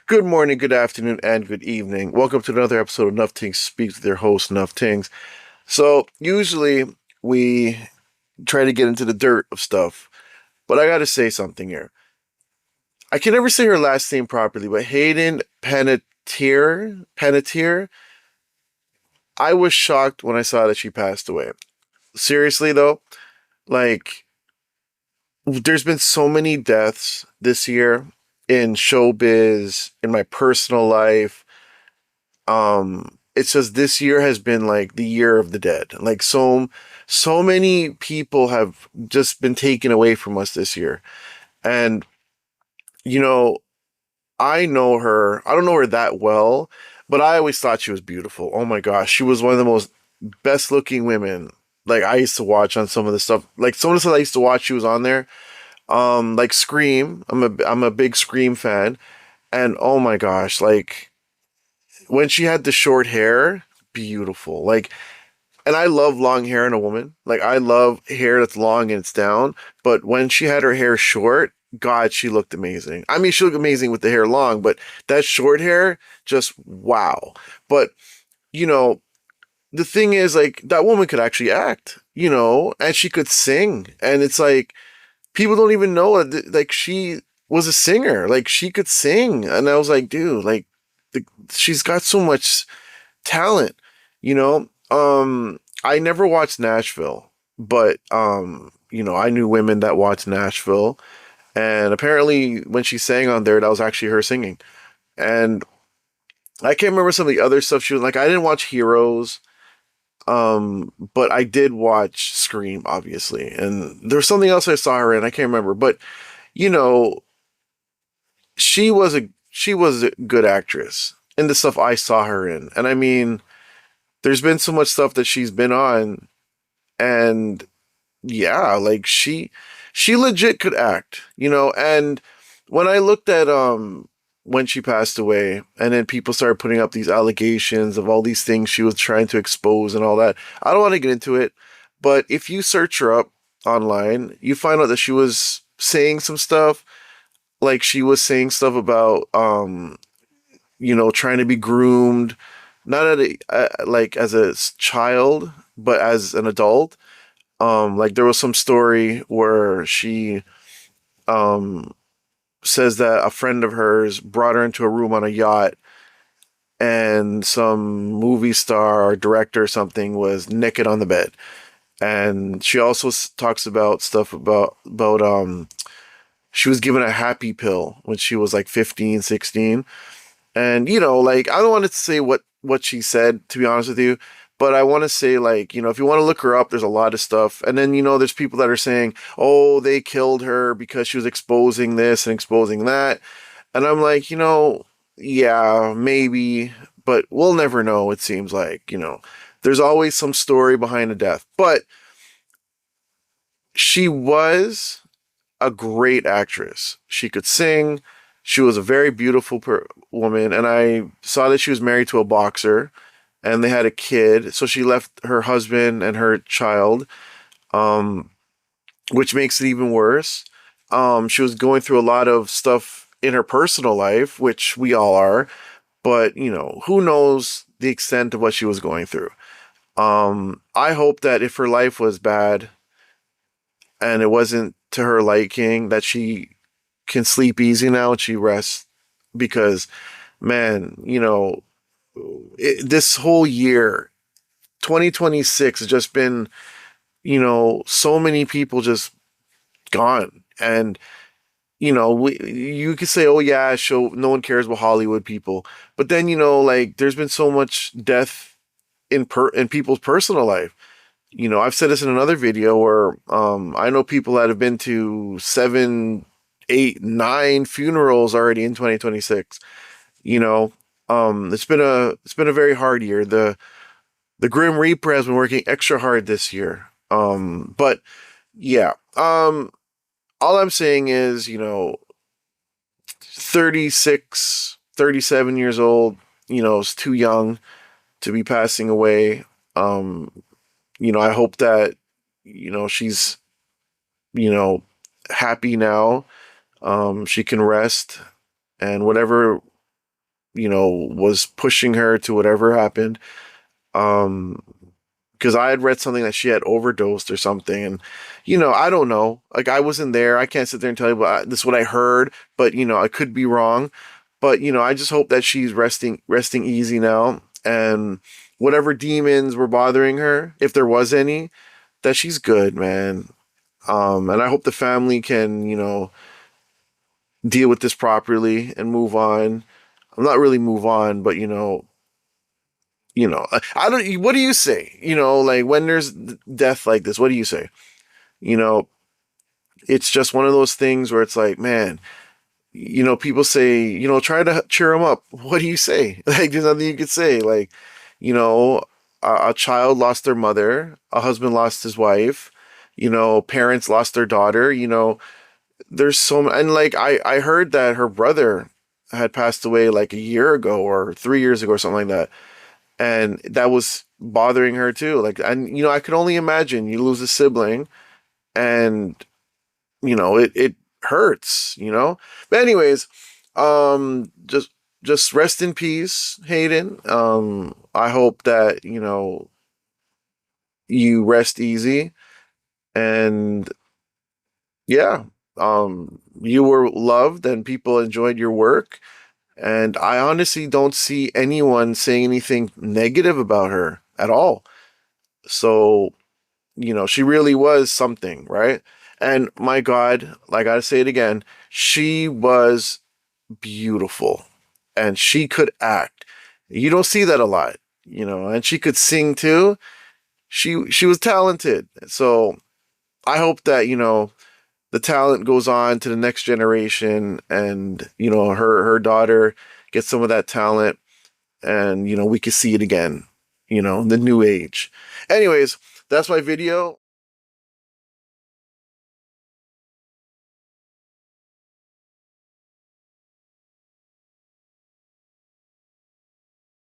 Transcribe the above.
Good morning, good afternoon, and good evening. Welcome to another episode of Nufftingz Speaks with their host, Nufftingz. So, usually we try to get into the dirt of stuff, but I gotta say something here. I can never say her last name properly, but Hayden Panettiere, I was shocked when I saw that she passed away. Seriously, though, like, there's been so many deaths this year in showbiz, in my personal life. It's just this year has been like the year of the dead. Like so many people have just been taken away from us this year. And you know, I know her. I don't know her that well, but I always thought she was beautiful. Oh my gosh, she was one of the most best looking women. Like I used to watch on some of the stuff. Like some of the stuff I used to watch, she was on there. Like Scream. I'm a big Scream fan. And oh my gosh, like when she had the short hair, beautiful. Like, and I love long hair in a woman. Like, I love hair that's long and it's down. But when she had her hair short, God, she looked amazing. I mean, she looked amazing with the hair long, but that short hair, just wow. But, you know, the thing is, like, that woman could actually act, and she could sing. And it's like, people don't even know that, like, she was a singer. Like, she could sing. And I was like, dude, like, she's got so much talent, you know. I never watched Nashville, but I knew women that watched Nashville, and apparently when she sang on there, that was actually her singing. And I can't remember some of the other stuff she was like. I didn't watch Heroes, but I did watch Scream, obviously, and there's something else I saw her in. I can't remember, but you know, she was a good actress in the stuff I saw her in, and I mean, there's been so much stuff that she's been on, and yeah, like she legit could act, and when I looked at when she passed away, and then people started putting up these allegations of all these things she was trying to expose and all that. I don't want to get into it, but if you search her up online, you find out that she was saying some stuff, like she was saying stuff about trying to be groomed, not at like as a child, but as an adult. Like there was some story where she um says that a friend of hers brought her into a room on a yacht, and some movie star or director or something was naked on the bed. And she also talks about stuff about she was given a happy pill when she was like 15, 16. And like, I don't want to say what she said, to be honest with you, but I want to say, like, if you want to look her up, there's a lot of stuff. And then there's people that are saying, oh, they killed her because she was exposing this and exposing that. And I'm like, yeah, maybe, but we'll never know. It seems like, there's always some story behind a death. But she was a great actress. She could sing. She was a very beautiful woman, and I saw that she was married to a boxer, and they had a kid. So she left her husband and her child, um, which makes it even worse. She was going through a lot of stuff in her personal life, which we all are, but who knows the extent of what she was going through. I hope that if her life was bad and it wasn't to her liking, that she can sleep easy now and she rests, because man, this whole year 2026 has just been, so many people just gone. And you could say, oh yeah, show no one cares about Hollywood people, but then like there's been so much death in people's personal life. I've said this in another video where I know people that have been to 7, 8, 9 funerals already in 2026. It's been a very hard year. The Grim Reaper has been working extra hard this year. But yeah. All I'm saying is, 36, 37 years old, is too young to be passing away. Um, I hope that, she's, you know, happy now. She can rest, and whatever was pushing her to whatever happened. Um, because I had read something that she had overdosed or something, and I don't know. Like I wasn't there. I can't sit there and tell you, but this is what I heard. But I could be wrong. But I just hope that she's resting easy now, and whatever demons were bothering her, if there was any, that she's good, man. And I hope the family can, deal with this properly and move on. I'm not really move on, but I don't. What do you say? Like when there's death like this, what do you say? You know, it's just one of those things where it's like, man, people say, try to cheer them up. What do you say? Like, there's nothing you could say. Like, you know, a child lost their mother, a husband lost his wife, parents lost their daughter. There's and like I heard that her brother had passed away like a year ago or 3 years ago or something like that, and that was bothering her too. Like, and I could only imagine you lose a sibling, and it hurts. But anyways, just rest in peace, Hayden. I hope that you rest easy, and yeah, you were loved and people enjoyed your work. And I honestly don't see anyone saying anything negative about her at all. So, she really was something, right? And my God, I gotta say it again, she was beautiful and she could act. You don't see that a lot, and she could sing too. She was talented. So I hope that, the talent goes on to the next generation, and her daughter gets some of that talent, and we can see it again, the new age. Anyways, that's my video.